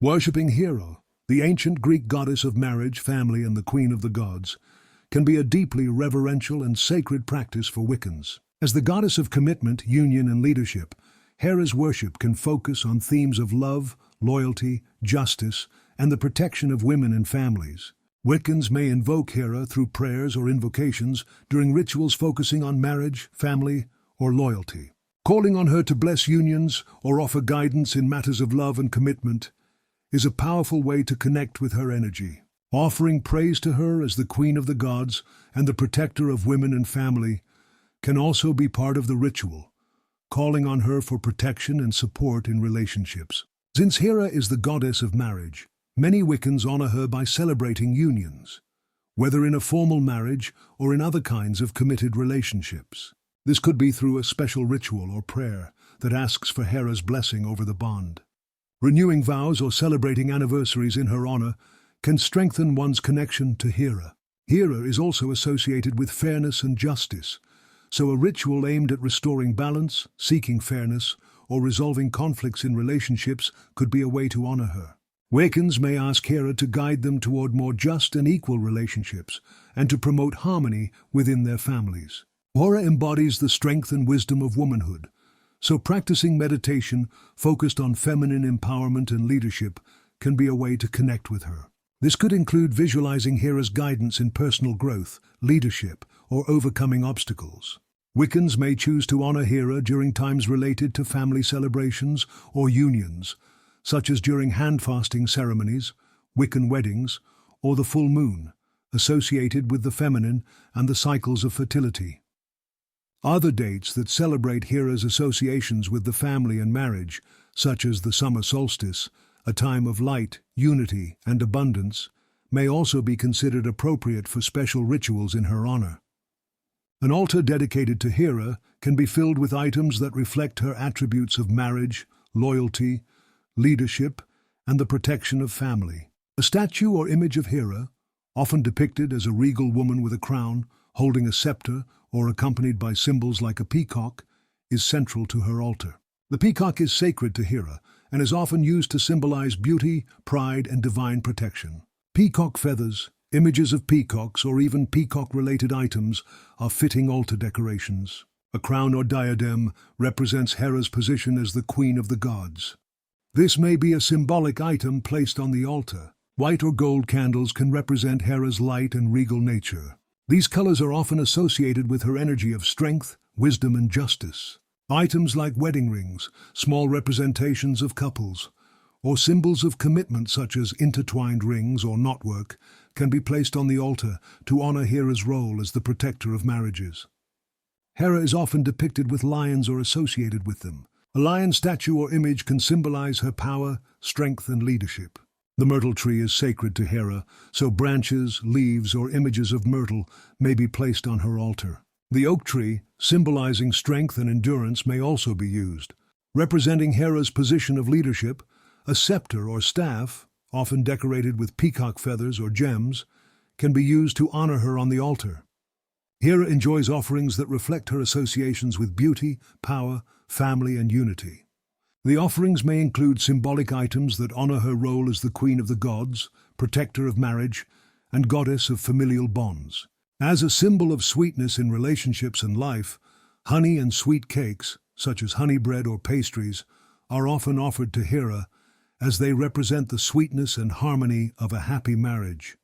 Worshipping Hera, the ancient Greek goddess of marriage, family, and the queen of the gods, can be a deeply reverential and sacred practice for Wiccans. As the goddess of commitment, union, and leadership, Hera's worship can focus on themes of love, loyalty, justice, and the protection of women and families. Wiccans may invoke Hera through prayers or invocations during rituals focusing on marriage, family, or loyalty. Calling on her to bless unions or offer guidance in matters of love and commitment is a powerful way to connect with her energy. Offering praise to her as the queen of the gods and the protector of women and family can also be part of the ritual, calling on her for protection and support in relationships. Since Hera is the goddess of marriage, many Wiccans honor her by celebrating unions, whether in a formal marriage or in other kinds of committed relationships. This could be through a special ritual or prayer that asks for Hera's blessing over the bond. Renewing vows or celebrating anniversaries in her honor can strengthen one's connection to Hera. Hera is also associated with fairness and justice, so a ritual aimed at restoring balance, seeking fairness, or resolving conflicts in relationships could be a way to honor her. Wiccans may ask Hera to guide them toward more just and equal relationships and to promote harmony within their families. Hera embodies the strength and wisdom of womanhood, so practicing meditation focused on feminine empowerment and leadership can be a way to connect with her. This could include visualizing Hera's guidance in personal growth, leadership, or overcoming obstacles. Wiccans may choose to honor Hera during times related to family celebrations or unions, such as during handfasting ceremonies, Wiccan weddings, or the full moon, associated with the feminine and the cycles of fertility. Other dates that celebrate Hera's associations with the family and marriage, such as the summer solstice, a time of light, unity, and abundance, may also be considered appropriate for special rituals in her honor. An altar dedicated to Hera can be filled with items that reflect her attributes of marriage, loyalty, leadership, and the protection of family. A statue or image of Hera, often depicted as a regal woman with a crown, holding a scepter, or accompanied by symbols like a peacock, is central to her altar. The peacock is sacred to Hera and is often used to symbolize beauty, pride, and divine protection. Peacock feathers, images of peacocks, or even peacock-related items are fitting altar decorations. A crown or diadem represents Hera's position as the queen of the gods. This may be a symbolic item placed on the altar. White or gold candles can represent Hera's light and regal nature. These colors are often associated with her energy of strength, wisdom, and justice. Items like wedding rings, small representations of couples, or symbols of commitment such as intertwined rings or knotwork can be placed on the altar to honor Hera's role as the protector of marriages. Hera is often depicted with lions or associated with them. A lion statue or image can symbolize her power, strength, and leadership. The myrtle tree is sacred to Hera, so branches, leaves, or images of myrtle may be placed on her altar. The oak tree, symbolizing strength and endurance, may also be used. Representing Hera's position of leadership, a scepter or staff, often decorated with peacock feathers or gems, can be used to honor her on the altar. Hera enjoys offerings that reflect her associations with beauty, power, family, and unity. The offerings may include symbolic items that honor her role as the queen of the gods, protector of marriage, and goddess of familial bonds. As a symbol of sweetness in relationships and life, honey and sweet cakes, such as honey bread or pastries, are often offered to Hera as they represent the sweetness and harmony of a happy marriage.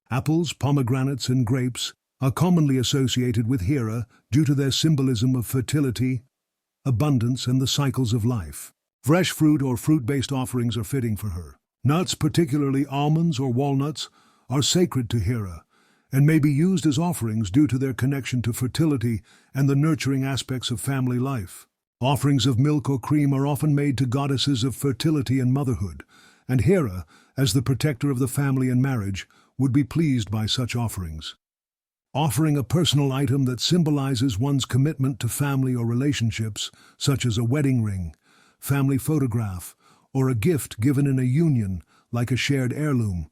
Apples, pomegranates, and grapes are commonly associated with Hera due to their symbolism of fertility, abundance, and the cycles of life. Fresh fruit or fruit-based offerings are fitting for her. Nuts, particularly almonds or walnuts, are sacred to Hera and may be used as offerings due to their connection to fertility and the nurturing aspects of family life. Offerings of milk or cream are often made to goddesses of fertility and motherhood, and Hera, as the protector of the family and marriage, would be pleased by such offerings. Offering a personal item that symbolizes one's commitment to family or relationships, such as a wedding ring, family photograph, or a gift given in a union, like a shared heirloom,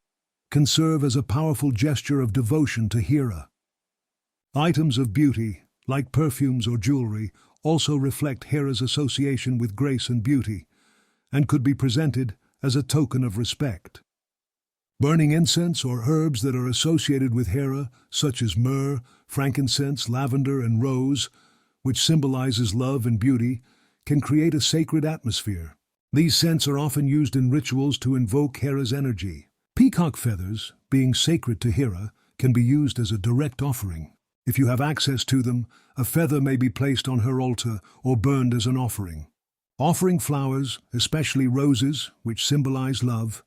can serve as a powerful gesture of devotion to Hera. Items of beauty, like perfumes or jewelry, also reflect Hera's association with grace and beauty, and could be presented as a token of respect. Burning incense or herbs that are associated with Hera, such as myrrh, frankincense, lavender, and rose, which symbolizes love and beauty, can create a sacred atmosphere. These scents are often used in rituals to invoke Hera's energy. Peacock feathers, being sacred to Hera, can be used as a direct offering. If you have access to them, a feather may be placed on her altar or burned as an offering. Offering flowers, especially roses, which symbolize love,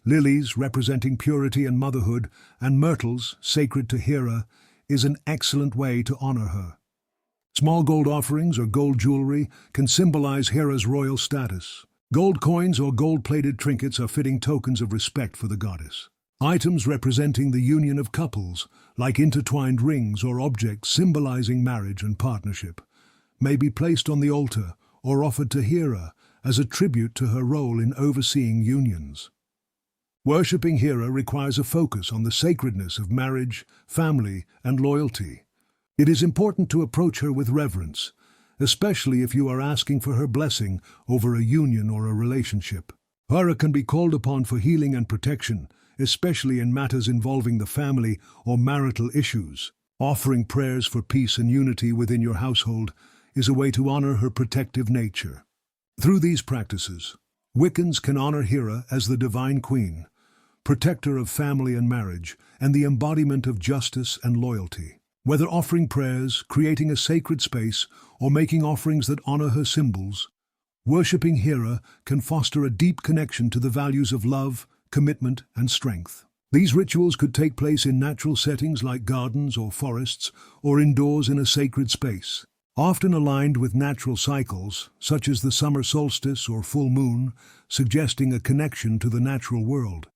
lilies representing purity and motherhood, and myrtles, sacred to Hera, is an excellent way to honor her. Small gold offerings or gold jewelry can symbolize Hera's royal status. Gold coins or gold-plated trinkets are fitting tokens of respect for the goddess. Items representing the union of couples, like intertwined rings or objects symbolizing marriage and partnership, may be placed on the altar or offered to Hera as a tribute to her role in overseeing unions. Worshipping Hera requires a focus on the sacredness of marriage, family, and loyalty. It is important to approach her with reverence, especially if you are asking for her blessing over a union or a relationship. Hera can be called upon for healing and protection, especially in matters involving the family or marital issues. Offering prayers for peace and unity within your household is a way to honor her protective nature. Through these practices, Wiccans can honor Hera as the divine queen, protector of family and marriage, and the embodiment of justice and loyalty. Whether offering prayers, creating a sacred space, or making offerings that honor her symbols, worshipping Hera can foster a deep connection to the values of love, commitment, and strength. These rituals could take place in natural settings like gardens or forests, or indoors in a sacred space. Often aligned with natural cycles, such as the summer solstice or full moon, suggesting a connection to the natural world.